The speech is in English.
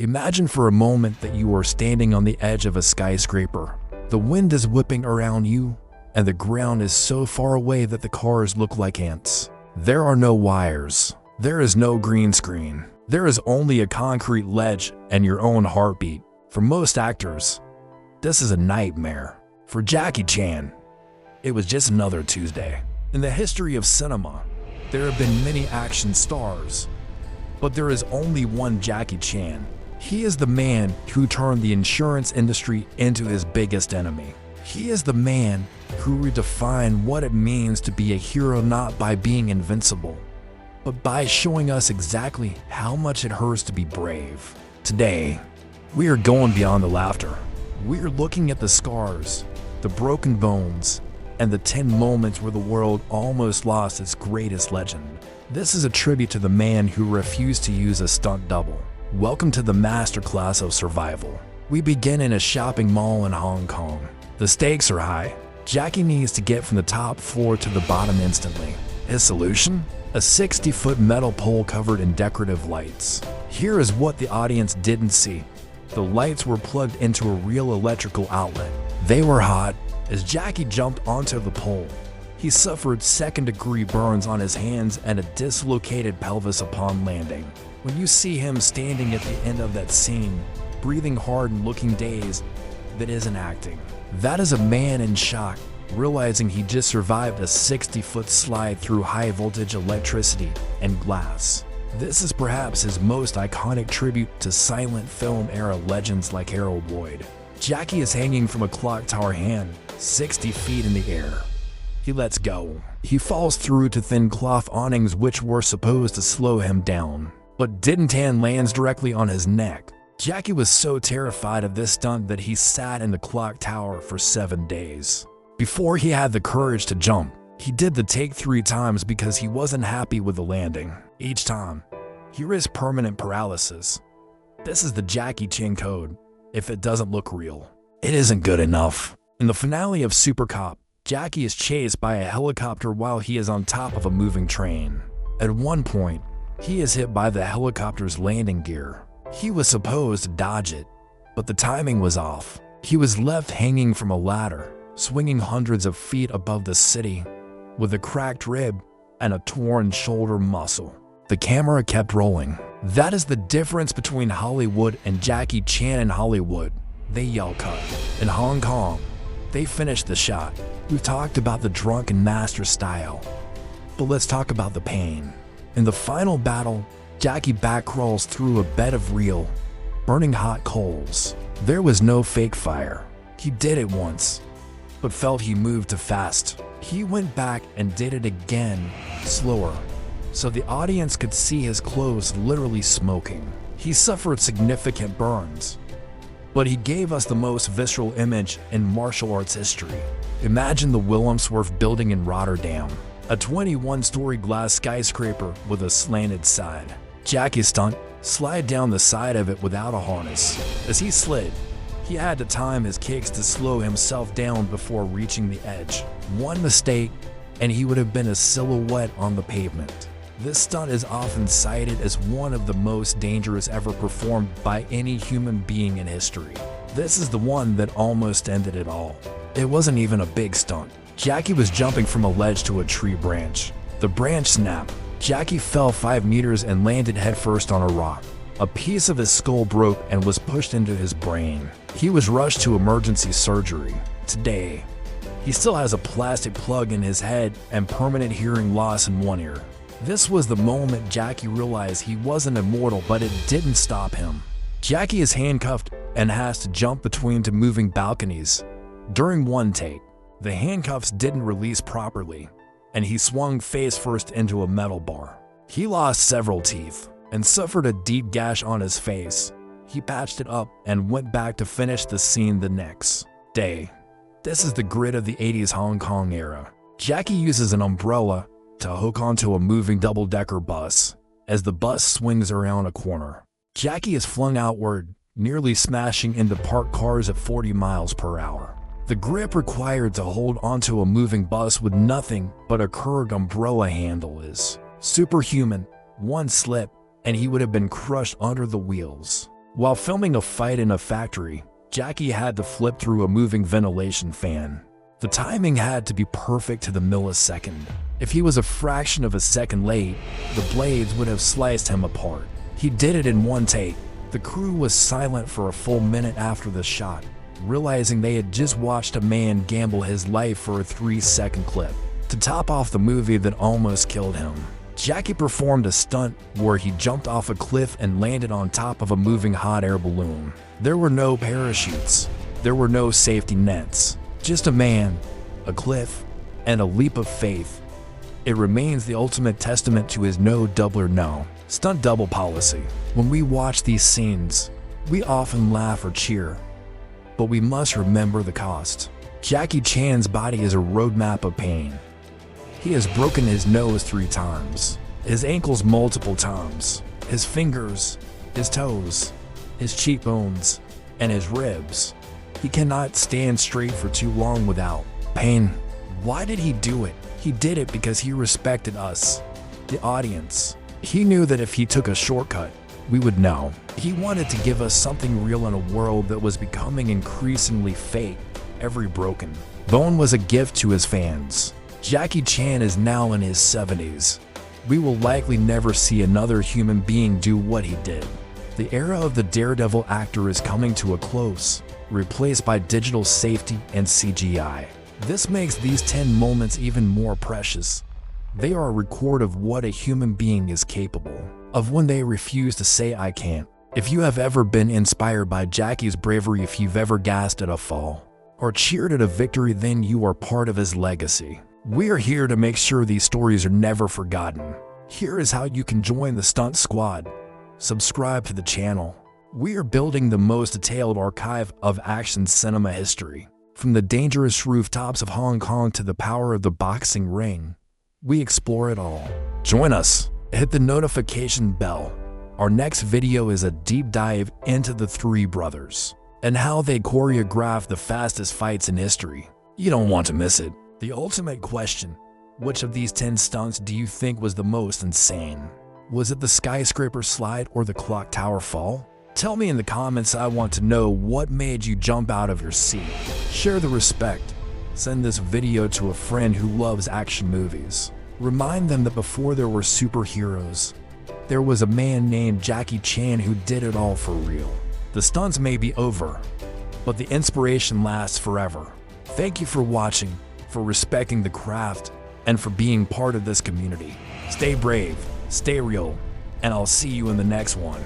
Imagine for a moment that you are standing on the edge of a skyscraper. The wind is whipping around you, and the ground is so far away that the cars look like ants. There are no wires. There is no green screen. There is only a concrete ledge and your own heartbeat. For most actors, this is a nightmare. For Jackie Chan, it was just another Tuesday. In the history of cinema, there have been many action stars, but there is only one Jackie Chan. He is the man who turned the insurance industry into his biggest enemy. He is the man who redefined what it means to be a hero, not by being invincible, but by showing us exactly how much it hurts to be brave. Today, we are going beyond the laughter. We are looking at the scars, the broken bones, and the 10 moments where the world almost lost its greatest legend. This is a tribute to the man who refused to use a stunt double. Welcome to the masterclass of survival. We begin in a shopping mall in Hong Kong. The stakes are high. Jackie needs to get from the top floor to the bottom instantly. His solution? A 60-foot metal pole covered in decorative lights. Here is what the audience didn't see. The lights were plugged into a real electrical outlet. They were hot. As Jackie jumped onto the pole, he suffered second-degree burns on his hands and a dislocated pelvis upon landing. When you see him standing at the end of that scene, breathing hard and looking dazed, that isn't acting. That is a man in shock, realizing he just survived a 60-foot slide through high-voltage electricity and glass. This is perhaps his most iconic tribute to silent film-era legends like Harold Lloyd. Jackie is hanging from a clock tower hand, 60 feet in the air. He lets go. He falls through to thin cloth awnings which were supposed to slow him down, but didn't, and lands directly on his neck. Jackie was so terrified of this stunt that he sat in the clock tower for 7 days. Before he had the courage to jump, he did the take 3 times because he wasn't happy with the landing. Each time, he risked permanent paralysis. This is the Jackie Chan code. If it doesn't look real, it isn't good enough. In the finale of Super Cop, Jackie is chased by a helicopter while he is on top of a moving train. At one point, he is hit by the helicopter's landing gear. He was supposed to dodge it, but the timing was off. He was left hanging from a ladder, swinging hundreds of feet above the city, with a cracked rib and a torn shoulder muscle. The camera kept rolling. That is the difference between Hollywood and Jackie Chan. In Hollywood, they yell cut. In Hong Kong, they finished the shot. We've talked about the drunken master style, but let's talk about the pain. In the final battle, Jackie back crawls through a bed of real, burning hot coals. There was no fake fire. He did it once, but felt he moved too fast. He went back and did it again, slower, so the audience could see his clothes literally smoking. He suffered significant burns, but he gave us the most visceral image in martial arts history. Imagine the Willemswerf building in Rotterdam, a 21-story glass skyscraper with a slanted side. Jackie's stunt: slide down the side of it without a harness. As he slid, he had to time his kicks to slow himself down before reaching the edge. One mistake, and he would have been a silhouette on the pavement. This stunt is often cited as one of the most dangerous ever performed by any human being in history. This is the one that almost ended it all. It wasn't even a big stunt. Jackie was jumping from a ledge to a tree branch. The branch snapped. Jackie fell 5 meters and landed headfirst on a rock. A piece of his skull broke and was pushed into his brain. He was rushed to emergency surgery. Today, he still has a plastic plug in his head and permanent hearing loss in one ear. This was the moment Jackie realized he wasn't immortal, but it didn't stop him. Jackie is handcuffed and has to jump between 2 moving balconies. During one take, the handcuffs didn't release properly, and he swung face first into a metal bar. He lost several teeth and suffered a deep gash on his face. He patched it up and went back to finish the scene the next day. This is the grit of the 80s Hong Kong era. Jackie uses an umbrella to hook onto a moving double-decker bus as the bus swings around a corner. Jackie is flung outward, nearly smashing into parked cars at 40 miles per hour. The grip required to hold onto a moving bus with nothing but a curved umbrella handle is superhuman. One slip, and he would have been crushed under the wheels. While filming a fight in a factory, Jackie had to flip through a moving ventilation fan. The timing had to be perfect to the millisecond. If he was a fraction of a second late, the blades would have sliced him apart. He did it in one take. The crew was silent for a full minute after the shot, realizing they had just watched a man gamble his life for a 3-second clip. To top off the movie that almost killed him, Jackie performed a stunt where he jumped off a cliff and landed on top of a moving hot air balloon. There were no parachutes. There were no safety nets. Just a man, a cliff, and a leap of faith. It remains the ultimate testament to his no double or no stunt double policy. When we watch these scenes, we often laugh or cheer, but we must remember the cost. Jackie Chan's body is a roadmap of pain. He has broken his nose 3 times, his ankles multiple times, his fingers, his toes, his cheekbones, and his ribs. He cannot stand straight for too long without pain. Why did he do it? He did it because he respected us, the audience. He knew that if he took a shortcut, we would know. He wanted to give us something real in a world that was becoming increasingly fake. Every broken bone was a gift to his fans. Jackie Chan is now in his 70s. We will likely never see another human being do what he did. The era of the daredevil actor is coming to a close, replaced by digital safety and CGI. This makes these 10 moments even more precious. They are a record of what a human being is capable of when they refuse to say I can't. If you have ever been inspired by Jackie's bravery, if you've ever gasped at a fall or cheered at a victory, then you are part of his legacy. We are here to make sure these stories are never forgotten. Here is how you can join the Stunt Squad. Subscribe to the channel. We are building the most detailed archive of action cinema history. From the dangerous rooftops of Hong Kong to the power of the boxing ring, we explore it all. Join us. Hit the notification bell. Our next video is a deep dive into the 3 brothers and how they choreographed the fastest fights in history. You don't want to miss it. The ultimate question: which of these 10 stunts do you think was the most insane? Was it the skyscraper slide or the clock tower fall? Tell me in the comments. I want to know what made you jump out of your seat. Share the respect. Send this video to a friend who loves action movies. Remind them that before there were superheroes, there was a man named Jackie Chan who did it all for real. The stunts may be over, but the inspiration lasts forever. Thank you for watching, for respecting the craft, and for being part of this community. Stay brave, stay real, and I'll see you in the next one.